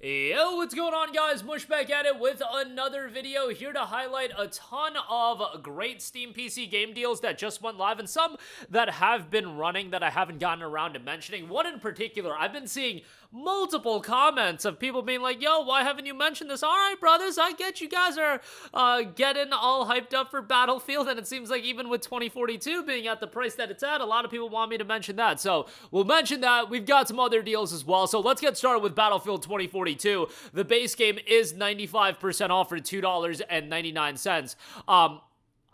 Yo, what's going on, guys? Mush back at it with another video here to highlight a ton of great Steam PC game deals that just went live and some that have been running that I haven't gotten around to mentioning. One in particular, I've been seeing multiple comments of people being like, yo, why haven't you mentioned this? All right, brothers, I get you guys are getting all hyped up for Battlefield, and it seems like even with 2042 being at the price that it's at, a lot of people want me to mention that. So we'll mention that. We've got some other deals as well. So let's get started with Battlefield 2042. The base game is 95% off for $2.99.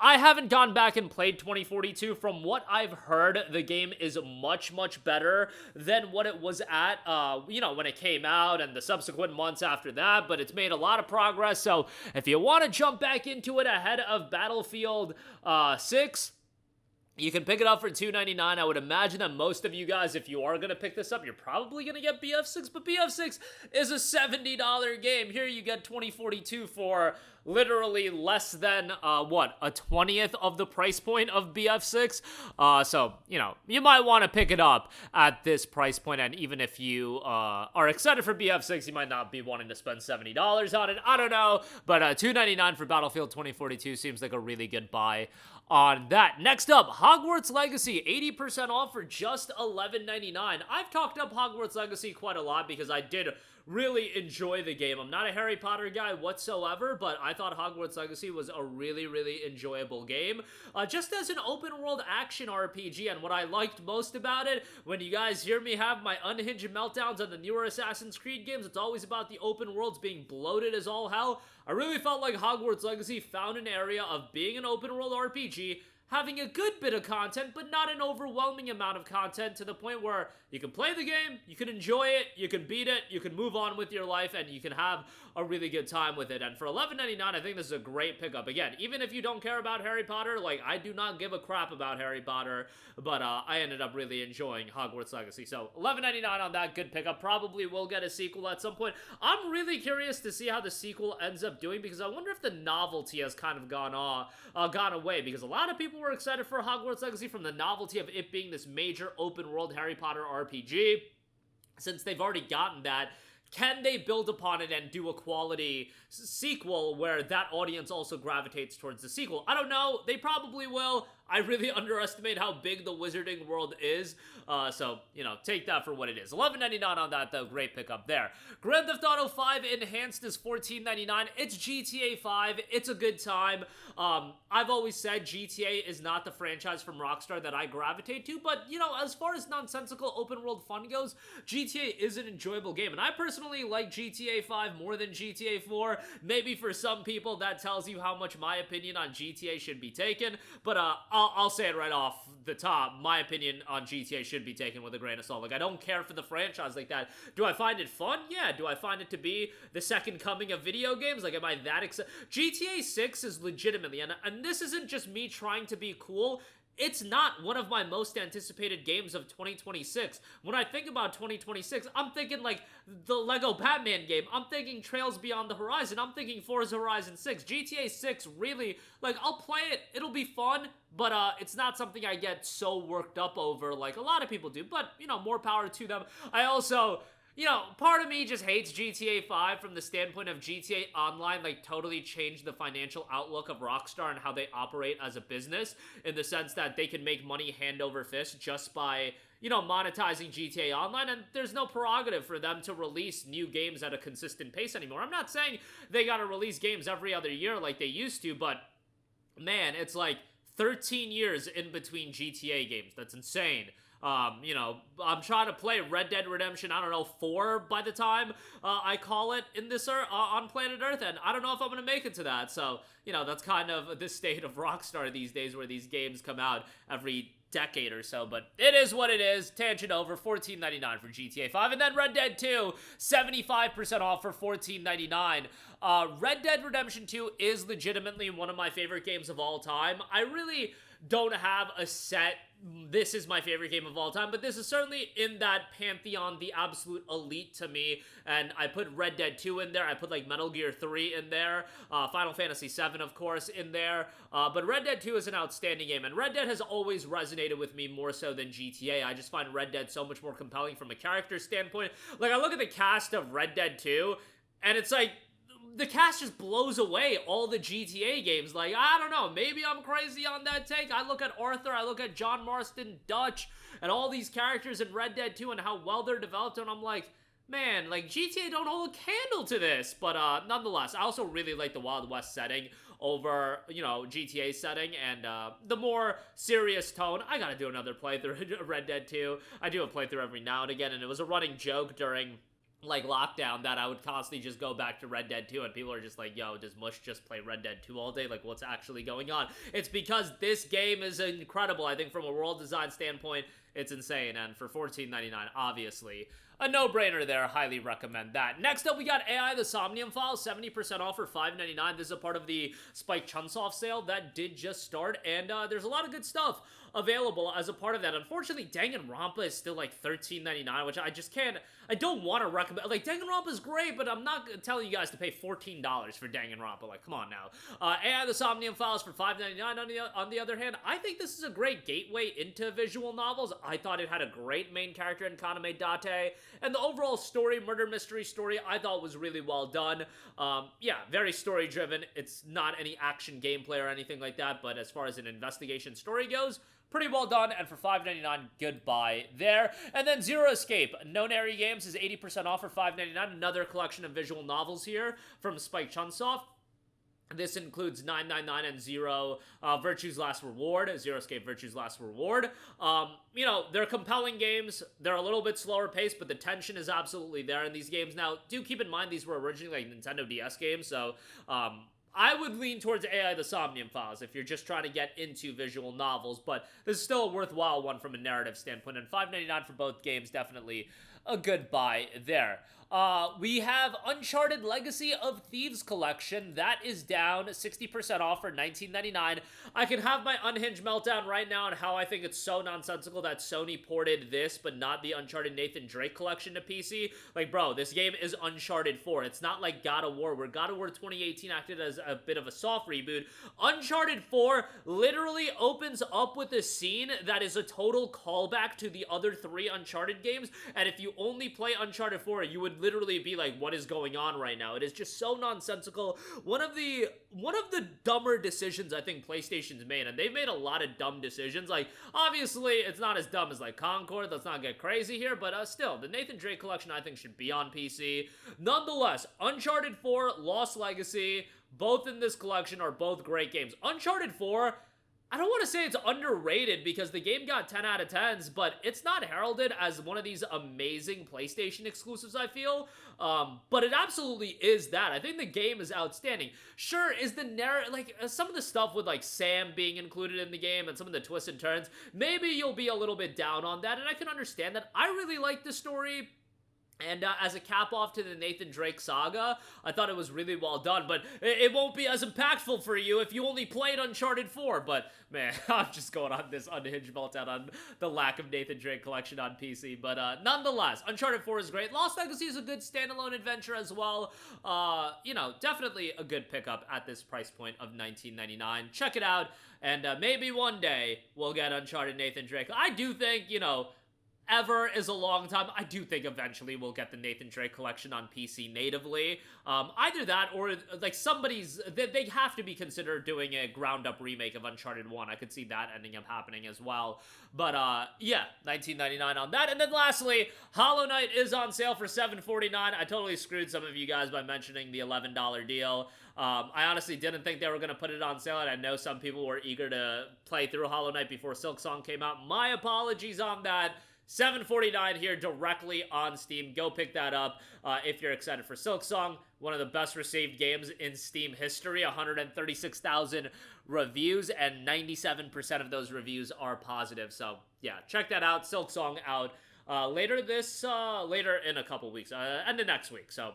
I haven't gone back and played 2042. From what I've heard, the game is much, much better than what it was at, when it came out and the subsequent months after that, but it's made a lot of progress. So if you want to jump back into it ahead of Battlefield 6, you can pick it up for $2.99. I would imagine that most of you guys, if you are going to pick this up, you're probably going to get BF6, but BF6 is a $70 game. Here you get 2042 for literally less than, a 20th of the price point of BF6. So, you might want to pick it up at this price point, and even if you are excited for BF6, you might not be wanting to spend $70 on it. I don't know, but $2.99 for Battlefield 2042 seems like a really good buy on that. Next up, Hogwarts Legacy, 80% off for just $11.99. I've talked up Hogwarts Legacy quite a lot because I did really enjoy the game. I'm not a Harry Potter guy whatsoever, but I thought Hogwarts Legacy was a really, really enjoyable game. Just as an open world action RPG, and what I liked most about it, when you guys hear me have my unhinged meltdowns on the newer Assassin's Creed games, it's always about the open worlds being bloated as all hell. I really felt like Hogwarts Legacy found an area of being an open world RPG, having a good bit of content, but not an overwhelming amount of content to the point where you can play the game, you can enjoy it, you can beat it, you can move on with your life, and you can have a really good time with it. And for $11.99, I think this is a great pickup. Again, even if you don't care about Harry Potter, like, I do not give a crap about Harry Potter, but I ended up really enjoying Hogwarts Legacy. So $11.99 on that, good pickup. Probably will get a sequel at some point. I'm really curious to see how the sequel ends up doing, because I wonder if the novelty has kind of gone away, because a lot of people were excited for Hogwarts Legacy from the novelty of it being this major open world Harry Potter RPG. Since they've already gotten that, can they build upon it and do a quality sequel where that audience also gravitates towards the sequel? I don't know. They probably will. I really underestimate how big the wizarding world is. So, take that for what it is. $11.99 on that, though. Great pickup there. Grand Theft Auto 5 Enhanced is $14.99. It's GTA 5. It's a good time. I've always said GTA is not the franchise from Rockstar that I gravitate to, but, as far as nonsensical open world fun goes, GTA is an enjoyable game, and I personally like GTA 5 more than GTA 4. Maybe for some people that tells you how much my opinion on GTA should be taken, but I'll say it right off the top. My opinion on GTA should be taken with a grain of salt. Like, I don't care for the franchise like that. Do I find it fun? Yeah. Do I find it to be the second coming of video games? Like, am I that excited? GTA 6 is legitimately, and this isn't just me trying to be cool, it's not one of my most anticipated games of 2026. When I think about 2026, I'm thinking like the Lego Batman game. I'm thinking Trails Beyond the Horizon. I'm thinking Forza Horizon 6. GTA 6 really, like, I'll play it. It'll be fun, but it's not something I get so worked up over like a lot of people do. But, more power to them. I also, part of me just hates GTA 5 from the standpoint of GTA Online, like, totally changed the financial outlook of Rockstar and how they operate as a business, in the sense that they can make money hand over fist just by, monetizing GTA Online, and there's no prerogative for them to release new games at a consistent pace anymore. I'm not saying they gotta release games every other year like they used to, but, man, it's like 13 years in between GTA games. That's insane. I'm trying to play Red Dead Redemption, 4 by the time I call it in this on planet Earth, and I don't know if I'm going to make it to that. So, that's kind of the state of Rockstar these days, where these games come out every decade or so, but it is what it is. Tangent over. $14.99 for GTA 5. And then Red Dead 2, 75% off for $14.99. Red Dead Redemption 2 is legitimately one of my favorite games of all time. I really don't have a set, this is my favorite game of all time, but this is certainly in that pantheon, the absolute elite to me. And I put Red Dead 2 in there, I put like Metal Gear 3 in there, Final Fantasy 7 of course in there, but Red Dead 2 is an outstanding game, and Red Dead has always resonated with me more so than GTA. I just find Red Dead so much more compelling from a character standpoint. Like, I look at the cast of Red Dead 2, and it's like, the cast just blows away all the GTA games. Like, I don't know, maybe I'm crazy on that take. I look at Arthur, I look at John Marston, Dutch, and all these characters in Red Dead 2 and how well they're developed, and I'm like, man, like, GTA don't hold a candle to this. But nonetheless, I also really like the Wild West setting over, you know, GTA setting, and the more serious tone. I gotta do another playthrough of Red Dead 2. I do a playthrough every now and again, and it was a running joke during like lockdown that I would constantly just go back to Red Dead 2, and people are just like, yo, does Mush just play Red Dead 2 all day? Like, what's actually going on? It's because this game is incredible. I think from a world design standpoint, it's insane, and for $14.99, obviously a no-brainer there. Highly recommend that. Next up, we got AI the Somnium Files, 70% off for $5.99. This is a part of the Spike Chunsoft sale that did just start, and there's a lot of good stuff available as a part of that. Unfortunately, Danganronpa is still like $13.99, which I just can't, I don't want to recommend. Like, Danganronpa is great, but I'm not telling you guys to pay $14 for Danganronpa. Like, come on now. AI the Somnium Files for $5.99 on the other hand. I think this is a great gateway into visual novels. I thought it had a great main character in Kaname Date, and the overall story, murder mystery story, I thought was really well done. Yeah, very story driven. It's not any action gameplay or anything like that, but as far as an investigation story goes, pretty well done, and for $5.99, goodbye there. And then Zero Escape. Nonary Games is 80% off for $5.99. Another collection of visual novels here from Spike Chunsoft. This includes 999 and Zero Virtue's Last Reward, Zero Escape Virtue's Last Reward. You know, they're compelling games. They're a little bit slower paced, but the tension is absolutely there in these games. Now, do keep in mind these were originally like Nintendo DS games, so I would lean towards AI the Somnium Files if you're just trying to get into visual novels, but this is still a worthwhile one from a narrative standpoint, and $5.99 for both games, definitely a good buy there. We have Uncharted Legacy of Thieves collection. That is down 60% off for $19.99. I can have my unhinged meltdown right now on how I think it's so nonsensical that Sony ported this, but not the Uncharted Nathan Drake collection to PC. Like, bro, this game is Uncharted 4. It's not like God of War, where God of War 2018 acted as a bit of a soft reboot. Uncharted 4 literally opens up with a scene that is a total callback to the other 3 Uncharted games, and if you only play Uncharted 4, you would literally be like, what is going on right now? It is just so nonsensical. One of the dumber decisions I think PlayStation's made, and they've made a lot of dumb decisions. Like, obviously, it's not as dumb as like Concord. Let's not get crazy here, but still, the Nathan Drake collection I think should be on PC. Nonetheless, Uncharted 4, Lost Legacy, both in this collection are both great games. Uncharted 4, I don't want to say it's underrated because the game got 10 out of 10s, but it's not heralded as one of these amazing PlayStation exclusives, I feel. But it absolutely is that. I think the game is outstanding. Sure, is the narrative, like, some of the stuff with, like, Sam being included in the game and some of the twists and turns, maybe you'll be a little bit down on that, and I can understand that. I really like the story. And as a cap-off to the Nathan Drake saga, I thought it was really well done, but it won't be as impactful for you if you only played Uncharted 4, but man, I'm just going on this unhinged meltdown on the lack of Nathan Drake collection on PC, but nonetheless, Uncharted 4 is great. Lost Legacy is a good standalone adventure as well. You know, definitely a good pickup at this price point of $19.99. Check it out, and maybe one day we'll get Uncharted Nathan Drake. I do think, you know, ever is a long time. I do think eventually we'll get the Nathan Drake collection on PC natively. Either that or like they have to be considered doing a ground up remake of Uncharted 1. I could see that ending up happening as well. But yeah, $19.99 on that. And then lastly, Hollow Knight is on sale for $7.49. I totally screwed some of you guys by mentioning the $11 deal. I honestly didn't think they were going to put it on sale, and I know some people were eager to play through Hollow Knight before Silksong came out. My apologies on that. $7.49 here directly on Steam. Go pick that up if you're excited for Silksong. One of the best received games in Steam history. 136,000 reviews, and 97% of those reviews are positive. So yeah, check that out. Silksong out later in a couple weeks, end of next week. So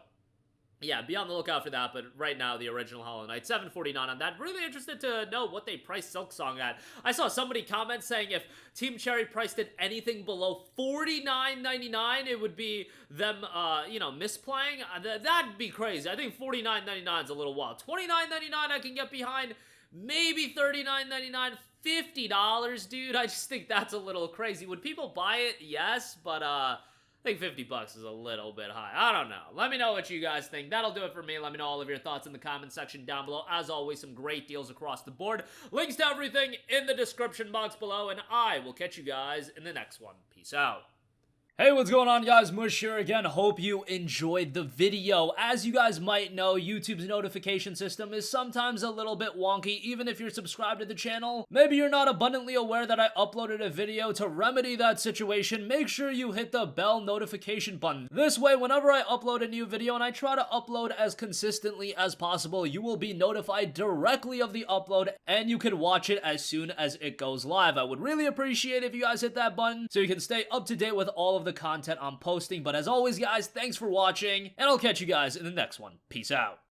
yeah, be on the lookout for that, but right now, the original Hollow Knight, $7.49 on that. Really interested to know what they priced Silksong at. I saw somebody comment saying if Team Cherry priced it anything below $49.99, it would be them, you know, misplaying. That'd be crazy. I think $49.99 is a little wild. $29.99 I can get behind. Maybe $39.99, $50, dude. I just think that's a little crazy. Would people buy it? Yes, but, I think 50 bucks is a little bit high. I don't know. Let me know what you guys think. That'll do it for me. Let me know all of your thoughts in the comment section down below. As always, some great deals across the board. Links to everything in the description box below, and I will catch you guys in the next one. Peace out. Hey, what's going on, guys? Mush here again. Hope you enjoyed the video. As you guys might know, YouTube's notification system is sometimes a little bit wonky, even if you're subscribed to the channel. Maybe you're not abundantly aware that I uploaded a video. To remedy that situation, make sure you hit the bell notification button. This way, whenever I upload a new video, and I try to upload as consistently as possible, you will be notified directly of the upload, and you can watch it as soon as it goes live. I would really appreciate if you guys hit that button so you can stay up to date with all of the content I'm posting. But as always, guys, thanks for watching, and I'll catch you guys in the next one. Peace out.